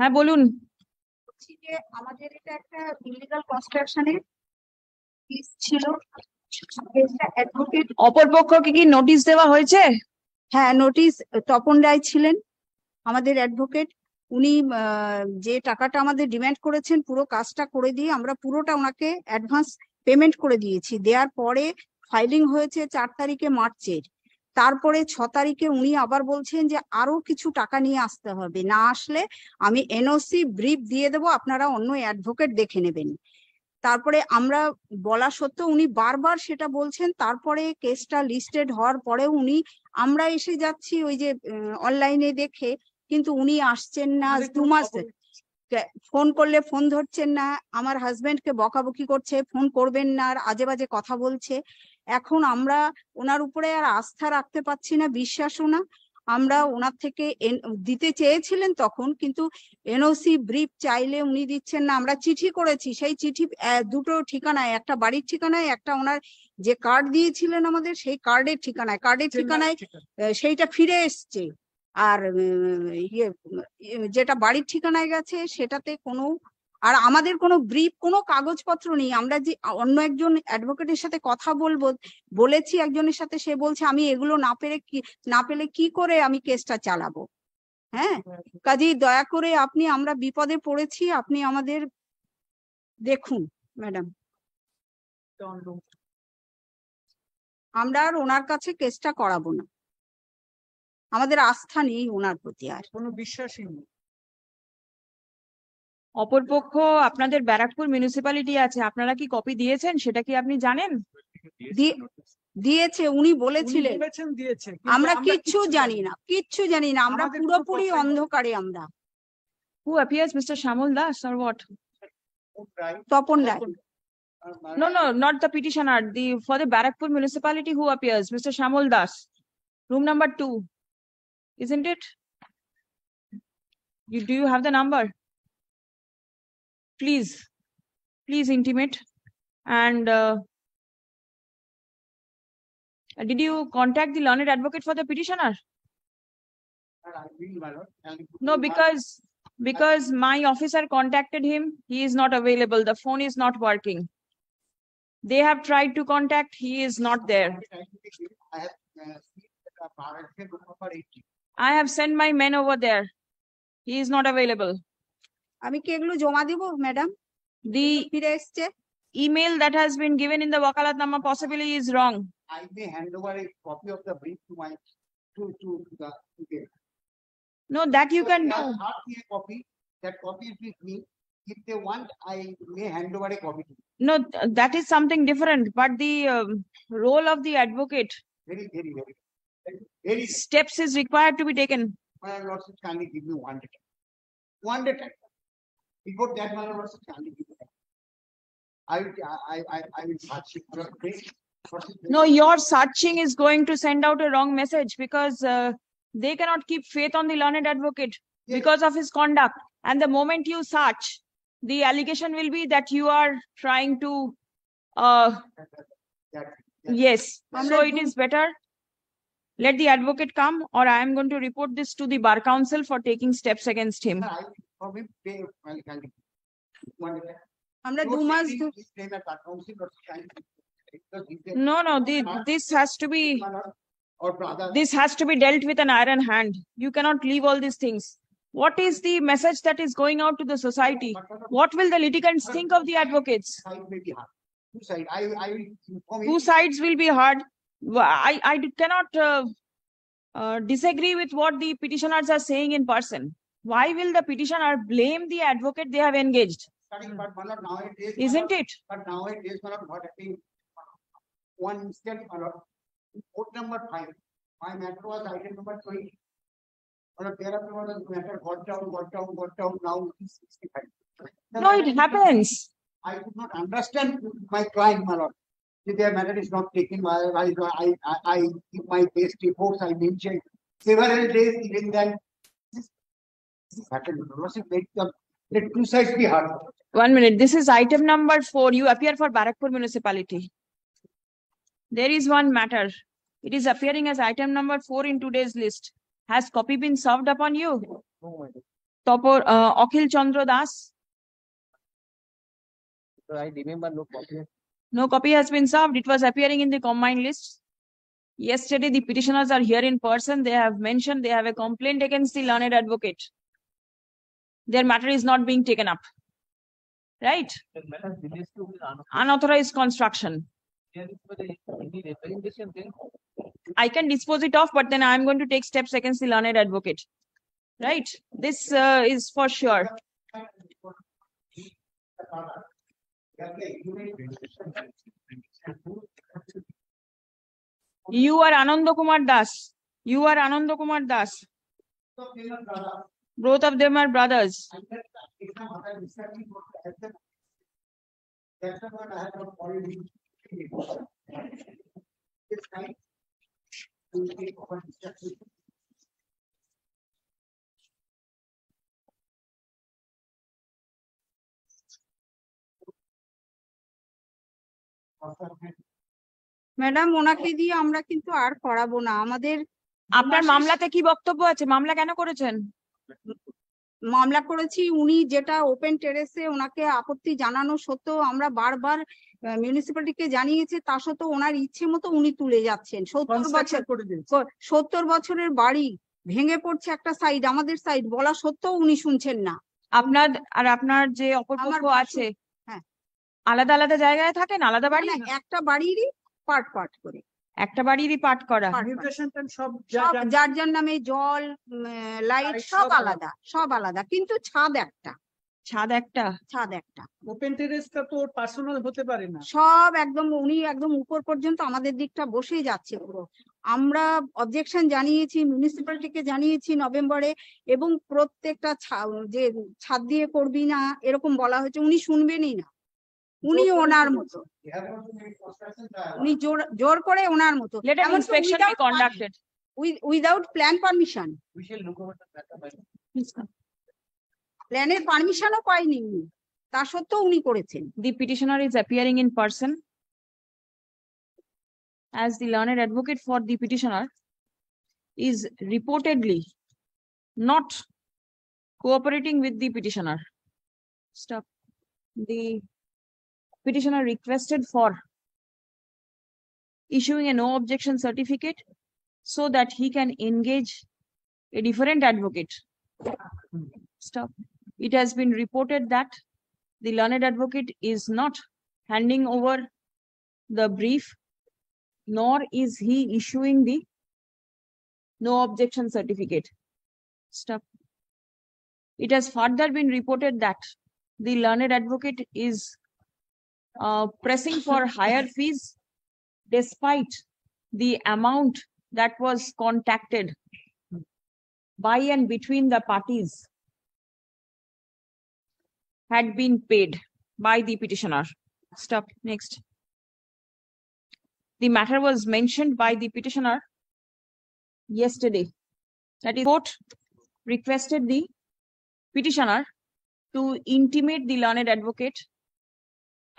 হ্যাঁ বলুন। বলছি যে আমাদের এটা একটা ইলিগাল কনস্ট্রাকশনের কেস ছিল। কেসটা অ্যাডভোকেট, অপরপক্ষকে কি নোটিশ দেওয়া হয়েছে? হ্যাঁ নোটিশ। তপন রায় ছিলেন আমাদের অ্যাডভোকেট। উনি যে টাকাটা আমাদের ডিমান্ড করেছেন পুরো কাজটা করে দিয়ে আমরা পুরোটা ওনাকে অ্যাডভান্স পেমেন্ট করে দিয়েছি। দেওয়ার পরে ফাইলিং হয়েছে 4 তারিখে মার্চের। তারপরে 6 তারিখে উনি আবার বলছেন যে আরো কিছু টাকা নিয়ে আসতে হবে, না আসলে আমি এনওসি ব্রিফ দিয়ে দেবো, আপনারা অন্য অ্যাডভোকেট দেখে নেবেন। তারপরে আমরা বলা সত্ত্বেও উনি বারবার সেটা বলছেন। তারপরে কেসটা লিস্টেড হওয়ার পরেও আমরা এসে যাচ্ছি ওই যে অনলাইনে দেখে, কিন্তু উনি আসছেন না। 2 মাস ফোন করলে ফোন ধরছেন না, আমার হাজবেন্ডকে বকাবকি করছে, ফোন করবেন না, আর আজে বাজে কথা বলছে। এখন আমরা ওনার উপরে আর আস্থা রাখতে পারছি না, বিশ্বাসও না। আমরা ওনার থেকে দিতে চেয়েছিলেন তখন, কিন্তু এনওসি ব্রিফ চাইলে উনি দিচ্ছেন না। আমরা চিঠি করেছি, সেই চিঠি দুটো ঠিকানায়, একটা বাড়ির ঠিকানায়, একটা ওনার যে কার্ড দিয়েছিলেন আমাদের সেই কার্ডের ঠিকানায় সেইটা ফিরে এসছে। আর যেটা বাড়ির ঠিকানায় গেছে সেটাতে কোনো, আর আমাদের কোনো ব্রিফ, কোনো কাগজপত্র নেই। আমরা যে অন্য একজন অ্যাডভোকেটের সাথে কথা বলেছি একজনের সাথে, সে বলছে আমি এগুলো না পেলে কি করে আমি কেসটা চালাবো। হ্যাঁ, কাজেই দয়া করে আপনি, আমরা বিপদে পড়েছি, আপনি আমাদের দেখুন ম্যাডাম। আমরা আর ওনার কাছে কেসটা করাবো না, আমাদের আস্থা নেই ওনার প্রতি, আর কোনো বিশ্বাসই নেই। অপরপক্ষ আপনাদের ব্যারাকপুর মিউনিসিপ্যালিটি আছে, আপনারা কি কপি দিয়েছেন সেটা কি আপনি জানেন? দিয়েছে, উনি বলেছিলেন। দিয়েছে, আমরা কিচ্ছু জানি না, আমরা পুরোপুরি অন্ধকারে। আমরা Who appears, Mr. Shamul Das or what? Tapan Roy. No, not the petitioner. For the Barakpur municipality, who appears? Mr. Shamul Das, room number 2, isn't it? Do you have the number? Please intimate. And did you contact the learned advocate for the petitioner? No, because my officer contacted him. He is not available. The phone is not working. They have tried to contact. He is not there. I have sent my men over there. He is not available. আমি কি এগুলো জমা দিব madam? The ফিরে এসছে। email that has been given in the wakalatnama possibly is wrong. I may hand over a copy of the brief to my to No, that you can do. A copy. That copy is with me. If they want, I may hand over a copy to you. No, that is something different. But the role of the advocate, Very steps is required to be taken. My lordship, kindly give me one day time. Before that, my lordship, kindly give me time. I will search it for a place. No, your searching is going to send out a wrong message, because they cannot keep faith on the learned advocate because of his conduct. And the moment you search, the allegation will be that you are trying to yes. So it is better let the advocate come, or I am going to report this to the bar council for taking steps against him. আমরা 2 মাস No, this has to be dealt with an iron hand. You cannot leave all these things. What is the message that is going out to the society? What will the litigants think of the advocates? Two sides will be hard. I cannot disagree with what the petitioners are saying in person. Why will the petitioner blame the advocate they have engaged? Isn't it? But nowadays, what happening? One instant, court number 5. My matter was item number 20. Matter got down. Now it is 65. No, it happens. I could not understand my client, my lord. If their matter is not taken, I give my best reports. I mentioned several days. Even then, this happened. Let two sides be hard. 1 minute. This is item number 4. You appear for Barakpur municipality. There is one matter. It is appearing as item number 4 in today's list. Has copy been served upon you? No, madam. Akhil Chandra Das. So I remember no copy. No copy has been served. It was appearing in the combined list. Yesterday, the petitioners are here in person. They have mentioned they have a complaint against the learned advocate. Their matter is not being taken up. Right? The matter relates to Unauthorized construction. any representation then. I can dispose it off, but then I'm going to take steps against the learned advocate. Right? This is for sure. You are Ananda Kumar Das. You are Ananda Kumar Das. Both of them are brothers. That's what I have already. This night, we will take over instruction. Madam ওনাকে দিয়ে আমরা কিন্তু আর করাবো না। আমাদের আপনার মামলাতে কি বক্তব্য আছে? মামলা কেন করেছেন? মামলা করেছি, উনি যেটা ওপেন টেরেসে ওনাকে আপত্তি জানানো সত্ত্বেও আমরা বারবার মিউনিসিপ্যালিটিকে জানিয়েছি, তা সত্ত্বেও ওনার ইচ্ছে মতো উনি তুলে যাচ্ছেন। 70 বছরের বাড়ি ভেঙে পড়ছে একটা সাইড, আমাদের সাইড, বলা সত্ত্বেও উনি শুনছেন না। আপনার যে অপরপক্ষ আছে, হ্যাঁ, আলাদা আলাদা জায়গায় থাকেন, আলাদা বাড়ি? একটা বাড়িরই পার্ট করে, একটা বাড়িরই পাঠ করা। সব যার যার নামে জল, লাইট সব আলাদা, সব আলাদা, কিন্তু ছাদ একটা। ওপেন টেরেসটা তো পার্সোনাল হতে পারে না। সব একদম উনি একদম উপর পর্যন্ত আমাদের দিকটা বসেই যাচ্ছে পুরো। আমরা অবজেকশন জানিয়েছি, মিউনিসিপ্যালিটিকে জানিয়েছি নভেম্বরে, এবং প্রত্যেকটা যে ছাদ দিয়ে করবি না এরকম বলা হয়েছে, উনি শুনবেনই না। উনি ওনার মতো, উনি জোর করে ওনার মতো। Let an inspection be conducted without plan permission. We shall look over the matter. প্ল্যানের পারমিশনও পাইনি উনি, তা সত্ত্বেও উনি করেছেন। The petitioner is appearing in person as the learned advocate for the petitioner is reportedly not cooperating with the petitioner. Stop. The petitioner requested for issuing a no objection certificate so that he can engage a different advocate. Stop. It has been reported that the learned advocate is not handing over the brief, nor is he issuing the no objection certificate. Stop. It has further been reported that the learned advocate is pressing for higher fees despite the amount that was contacted by and between the parties had been paid by the petitioner. Stop. Next. The matter was mentioned by the petitioner yesterday. That is, court requested the petitioner to intimate the learned advocate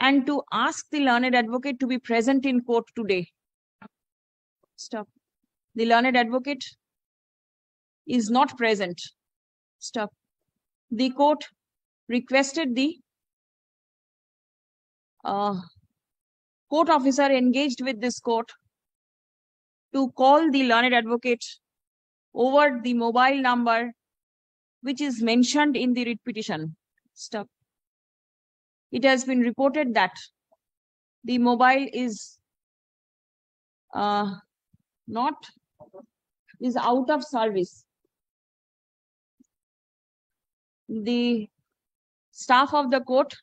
and to ask the learned advocate to be present in court today. Stop. The learned advocate is not present. Stop. The court requested the court officer engaged with this court to call the learned advocate over the mobile number which is mentioned in the writ petition. Stop. It has been reported that the mobile is out of service. The staff of the court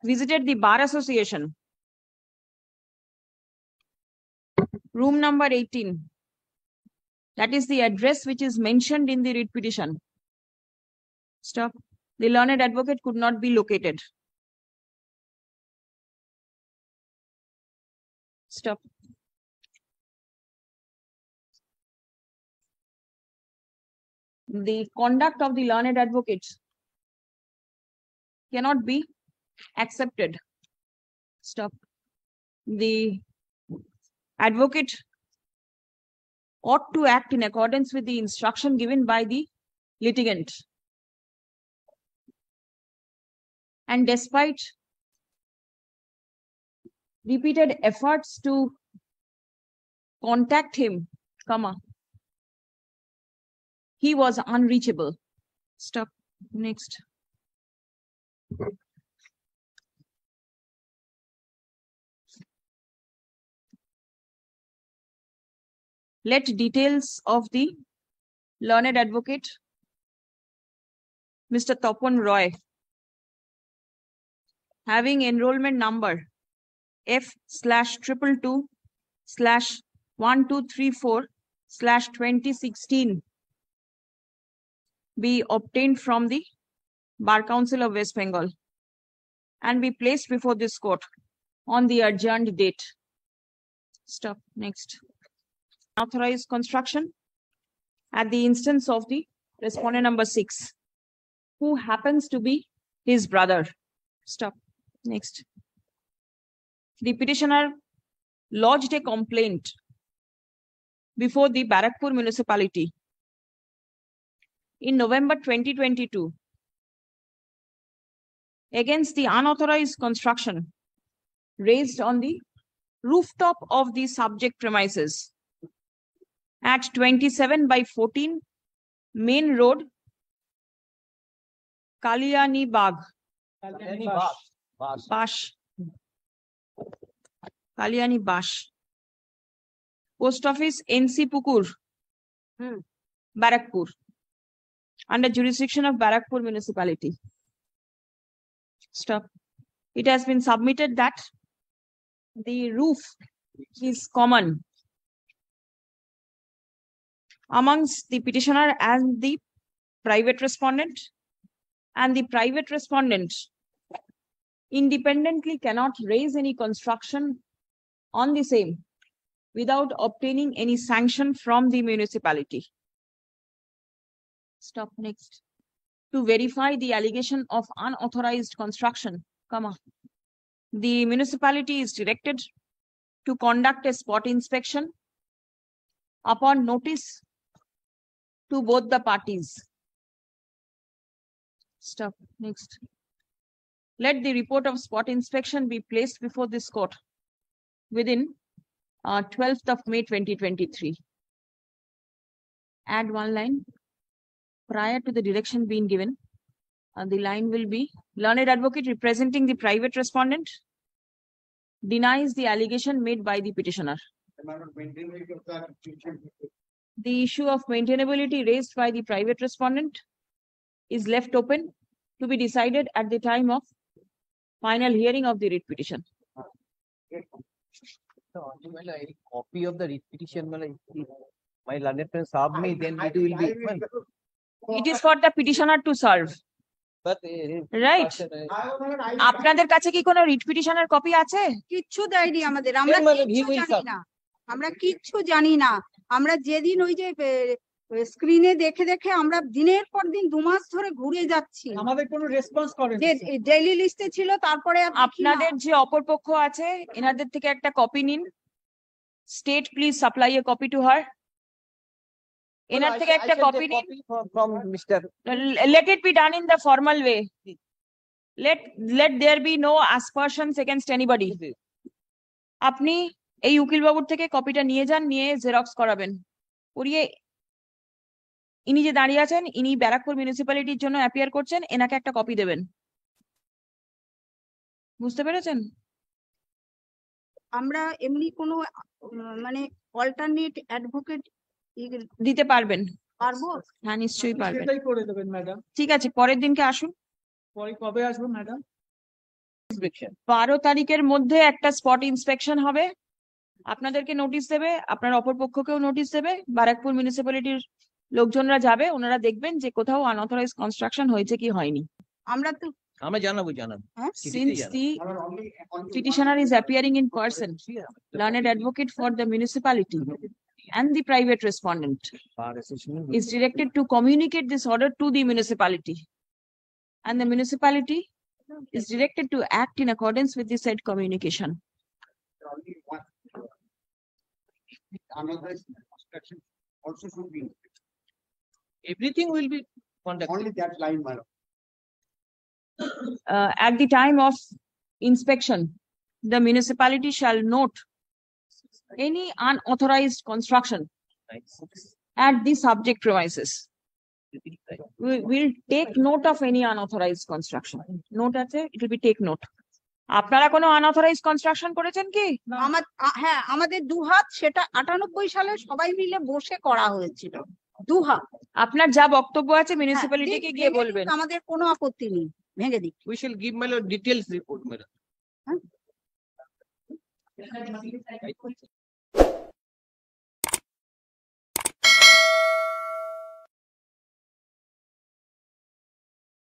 visited the Bar Association, room number 18. That is the address which is mentioned in the writ petition. Stop. The learned advocate could not be located. Stop. The conduct of the learned advocate cannot be accepted. Stop. The advocate ought to act in accordance with the instruction given by the litigant. And despite repeated efforts to contact him, he was unreachable. Stop. Next. Let details of the learned advocate, Mr. Tapan Roy, having enrollment number F/222/1234/2016 be obtained from the Bar Council of West Bengal and be placed before this court on the adjourned date. Stop. Next. Authorized construction at the instance of the respondent number 6, who happens to be his brother. Stop. Next. The petitioner lodged a complaint before the Barakpur municipality in November 2022 against the unauthorized construction raised on the rooftop of the subject premises at 27/14 Main Road, Kalyani Bagh, Bash, Kalyani Bash, Post Office NC Pukur, Barakpur, under jurisdiction of Barakpur municipality. Stop. It has been submitted that the roof is common amongst the petitioner and the private respondent, and the private respondent independently cannot raise any construction on the same without obtaining any sanction from the municipality. Stop. Next. To verify the allegation of unauthorized construction, the municipality is directed to conduct a spot inspection upon notice to both the parties. Stop. Next. Let the report of spot inspection be placed before this court within 12th of May 2023. Add one line. Prior to the direction being given, the line will be: learned advocate representing the private respondent denies the allegation made by the petitioner. The issue of maintainability raised by the private respondent is left open to be decided at the time of final hearing of the writ petition. So, a copy of the writ petition, if my learned friend serve me, then it will be. It is for the petitioner to serve. But Right. আপনাদের কাছে কি কোনো writ পিটিশনের copy আছে? কিচ্ছু দেয়নি আমাদের, আমরা কিচ্ছু জানি না, আমরা কিচ্ছু জানি না। আমরা যেদিন ওই যে স্ক্রিনে দেখে দেখে আমরা দিনের পর দিন 2 মাস ধরে ঘুরে যাচ্ছি, আমাদের কোনো রেসপন্স করে যে ডেইলি লিস্টে ছিল, তারপরে আর দেখি না। আপনাদের যে অপরপক্ষ আছে এনাদের থেকে একটা কপি নিন। State please supply a copy to her. এনার থেকে একটা কপি নিন। from Mr. Let it be done in the formal way. Let there be no aspersions against anybody. আপনি এই উকিল বাবুর থেকে কপিটা নিয়ে যান, নিয়ে জেরক্স করাবেন, করিয়ে ইনি যে দাঁড়িয়ে আছেন, ইনি ব্যারাকপুর মিউনিসিপ্যালিটির জন্য অ্যাপিয়ার করছেন, এনাকে একটা কপি দেবেন। বুঝতে পেরেছেন? আমরা এমনি কোনো মানে অল্টারনেট অ্যাডভোকেট দিতে পারবেন? পারবো। হ্যাঁ, নিশ্চয়ই পারবেন। সেটাই করে দেবেন ম্যাডাম। ঠিক আছে, পরের দিনকে আসুন। পরে কবে আসবো ম্যাডাম? 12 তারিখের মধ্যে একটা স্পট ইন্সপেকশন হবে, আপনাদেরকে নোটিশ দেবে, আপনার অপরপক্ষকেও নোটিশ দেবে, ব্যারাকপুর মিউনিসিপ্যালিটির লোকজনরা যাবে, ওনারা দেখবেন যে কোথাও আনঅথরাইজ কনস্ট্রাকশন হয়েছে কি হয়নি। আমরা তো আমরা জানাবো। Since the petitioner is appearing in person, learned advocate for the municipality and the private respondent is directed to communicate this order to the municipality, and the municipality is directed to act in accordance with the said communication. Only one. Unauthorized construction also should be. Everything will be conducted. Only that line, madam. at the time of inspection, the municipality shall note any unauthorized construction at the subject premises. We will take note of any unauthorized construction. Note আছে, it will be take note. আপনারা কোনো unauthorized construction করেছেন কি? হ্যাঁ, আমাদের দুহাত সেটা 98 সালে সবাই মিলে বসে করা হয়েছিল, দুহাত। আপনার যা বক্তব্য আছে হ্যাঁ, মিউনিসিপ্যালিটিকে দিক গিয়ে ভেঙে দিক, বলবেন। আমাদের কোনো আপত্তি নেই, ভেঙে দিক। We shall give my lord details report, madam.